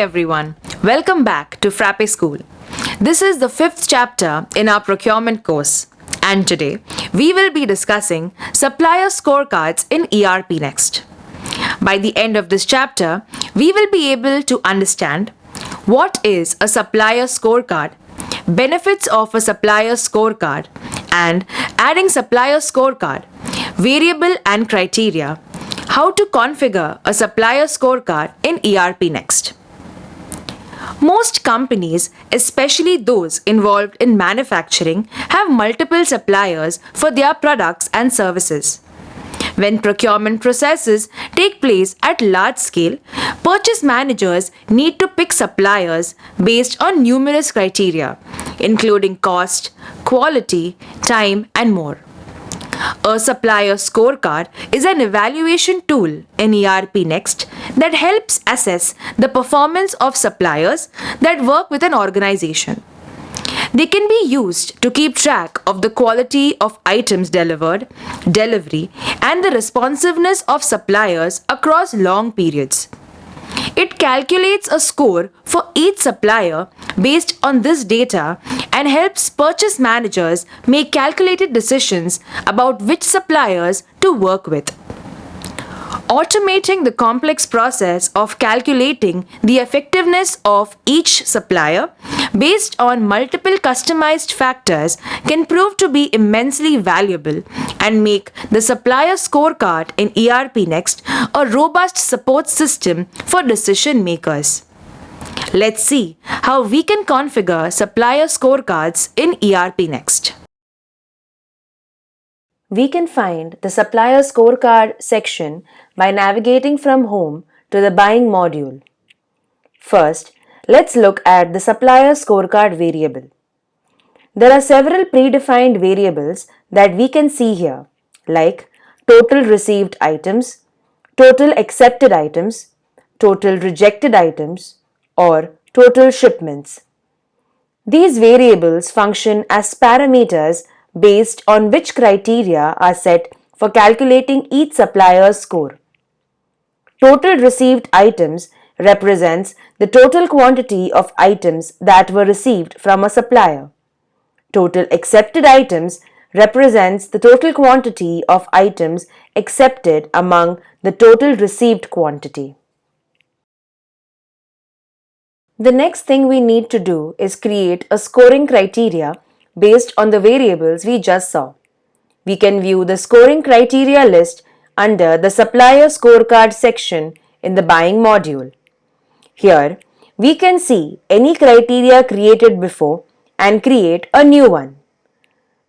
everyone, welcome back to Frappe School. This is the fifth chapter in our procurement course, and today we will be discussing supplier scorecards in ERPNext. By the end of this chapter, we will be able to understand what is a supplier scorecard, benefits of a supplier scorecard, and adding supplier scorecard, variable and criteria, how to configure a supplier scorecard in ERPNext. Most companies, especially those involved in manufacturing, have multiple suppliers for their products and services. When procurement processes take place at large scale, purchase managers need to pick suppliers based on numerous criteria, including cost, quality, time, and more. A supplier scorecard is an evaluation tool in ERPNext that helps assess the performance of suppliers that work with an organization. They can be used to keep track of the quality of items delivered, delivery, and the responsiveness of suppliers across long periods. It calculates a score for each supplier based on this data and helps purchase managers make calculated decisions about which suppliers to work with. Automating the complex process of calculating the effectiveness of each supplier based on multiple customized factors can prove to be immensely valuable and make the supplier scorecard in ERPNext a robust support system for decision makers. Let's see how we can configure supplier scorecards in ERPNext. We can find the supplier scorecard section by navigating from home to the buying module. First, let's look at the supplier scorecard variable. There are several predefined variables that we can see here, like total received items, total accepted items, total rejected items, or total shipments. These variables function as parameters based on which criteria are set for calculating each supplier's score. Total received items represents the total quantity of items that were received from a supplier. Total accepted items represents the total quantity of items accepted among the total received quantity. The next thing we need to do is create a scoring criteria based on the variables we just saw. We can view the scoring criteria list under the supplier scorecard section in the buying module. Here, we can see any criteria created before and create a new one.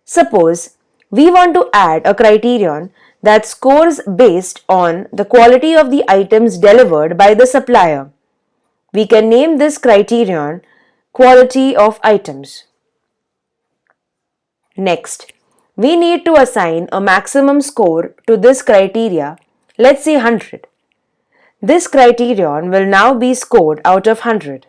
Suppose we want to add a criterion that scores based on the quality of the items delivered by the supplier. We can name this criterion quality of items. Next, we need to assign a maximum score to this criteria, let's say 100. This criterion will now be scored out of 100.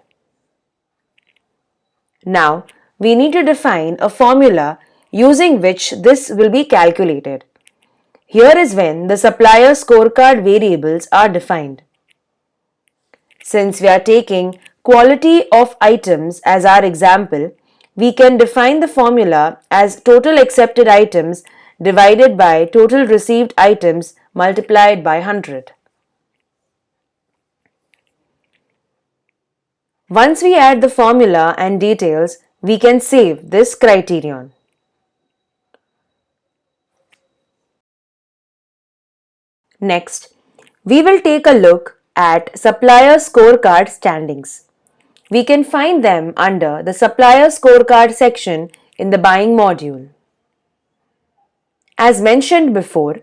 Now, we need to define a formula using which this will be calculated. Here is when the supplier scorecard variables are defined. Since we are taking quality of items as our example, we can define the formula as total accepted items divided by total received items multiplied by 100. Once we add the formula and details, we can save this criterion. Next, we will take a look at supplier scorecard standings. We can find them under the supplier scorecard section in the buying module. As mentioned before,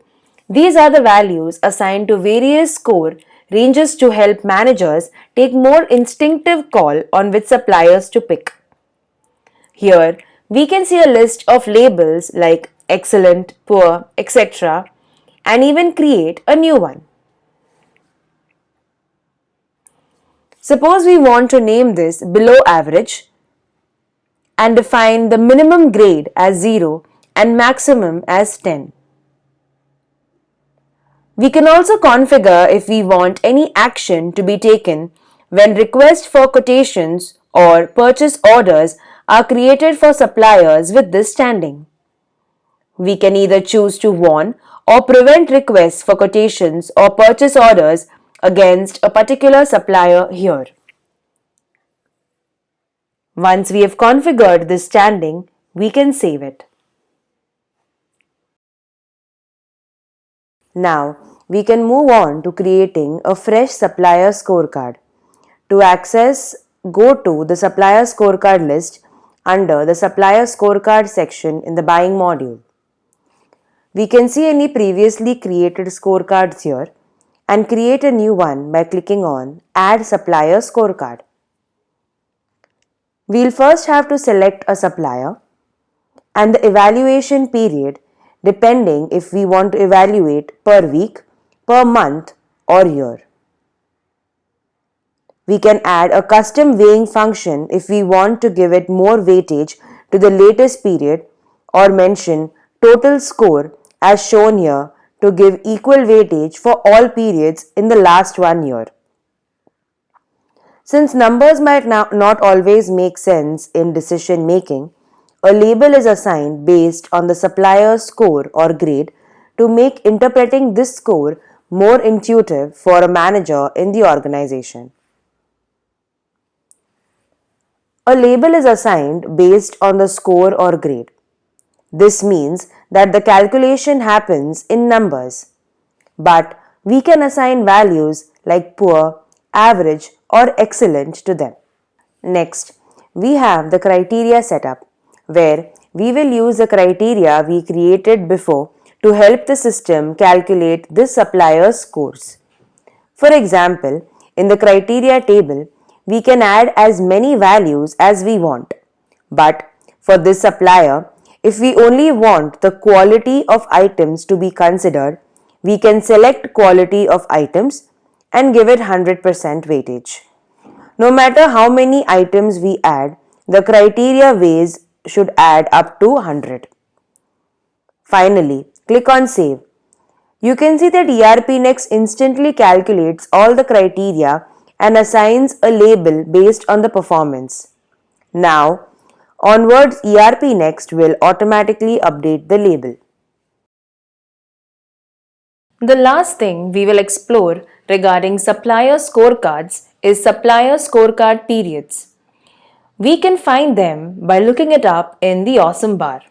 these are the values assigned to various score ranges to help managers take more instinctive call on which suppliers to pick. Here, we can see a list of labels like excellent, poor, etc. and even create a new one. Suppose we want to name this below average and define the minimum grade as 0 and maximum as 10. We can also configure if we want any action to be taken when requests for quotations or purchase orders are created for suppliers with this standing. We can either choose to warn or prevent requests for quotations or purchase orders against a particular supplier here. Once we have configured this standing, we can save it. Now, we can move on to creating a fresh supplier scorecard. To access, go to the supplier scorecard list under the supplier scorecard section in the buying module. We can see any previously created scorecards here and create a new one by clicking on Add Supplier Scorecard. We'll first have to select a supplier and the evaluation period depending if we want to evaluate per week, per month or year. We can add a custom weighing function if we want to give it more weightage to the latest period or mention total score as shown here to give equal weightage for all periods in the last 1 year. Since numbers might not always make sense in decision making, a label is assigned based on the supplier's score or grade to make interpreting this score more intuitive for a manager in the organization. A label is assigned based on the score or grade. This means that the calculation happens in numbers, but we can assign values like poor, average, or excellent to them. Next, we have the criteria setup, where we will use the criteria we created before to help the system calculate this supplier's scores. For example, in the criteria table, we can add as many values as we want. But for this supplier, if we only want the quality of items to be considered, we can select quality of items and give it 100% weightage. No matter how many items we add, the criteria weighs should add up to 100. Finally, click on Save. You can see that ERPNext instantly calculates all the criteria and assigns a label based on the performance. Now, onwards ERPNext will automatically update the label. The last thing we will explore regarding supplier scorecards is supplier scorecard periods. We can find them by looking it up in the awesome bar.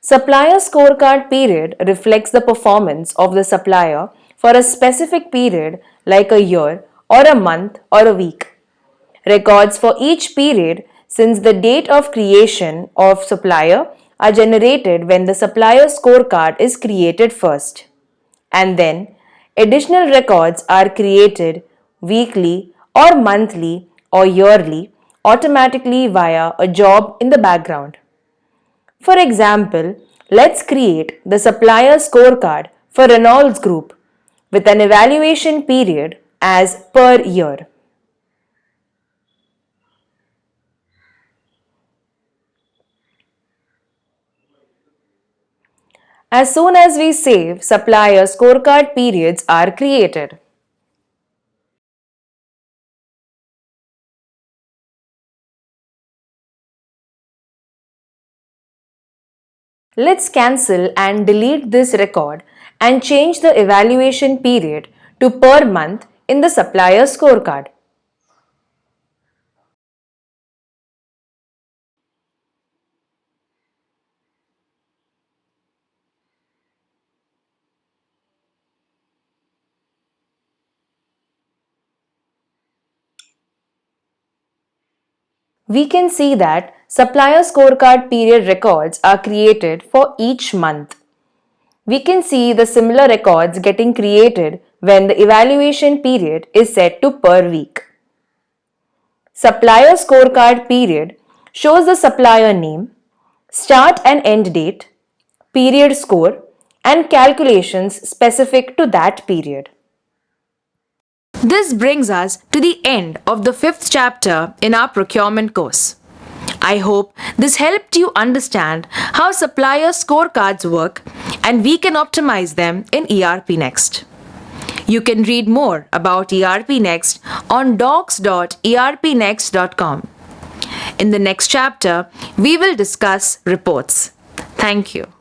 Supplier scorecard period reflects the performance of the supplier for a specific period like a year or a month or a week. Records for each period since the date of creation of supplier are generated when the supplier scorecard is created first. And then additional records are created weekly or monthly or yearly automatically via a job in the background. For example, let's create the supplier scorecard for Reynolds Group with an evaluation period as per year. As soon as we save, supplier scorecard periods are created. Let's cancel and delete this record and change the evaluation period to per month in the supplier scorecard. We can see that supplier scorecard period records are created for each month. We can see the similar records getting created when the evaluation period is set to per week. Supplier scorecard period shows the supplier name, start and end date, period score, and calculations specific to that period. This brings us to the end of the 5th chapter in our procurement course. I hope this helped you understand how supplier scorecards work and we can optimize them in ERPNext. You can read more about ERPNext on docs.erpnext.com. In the next chapter, we will discuss reports. Thank you.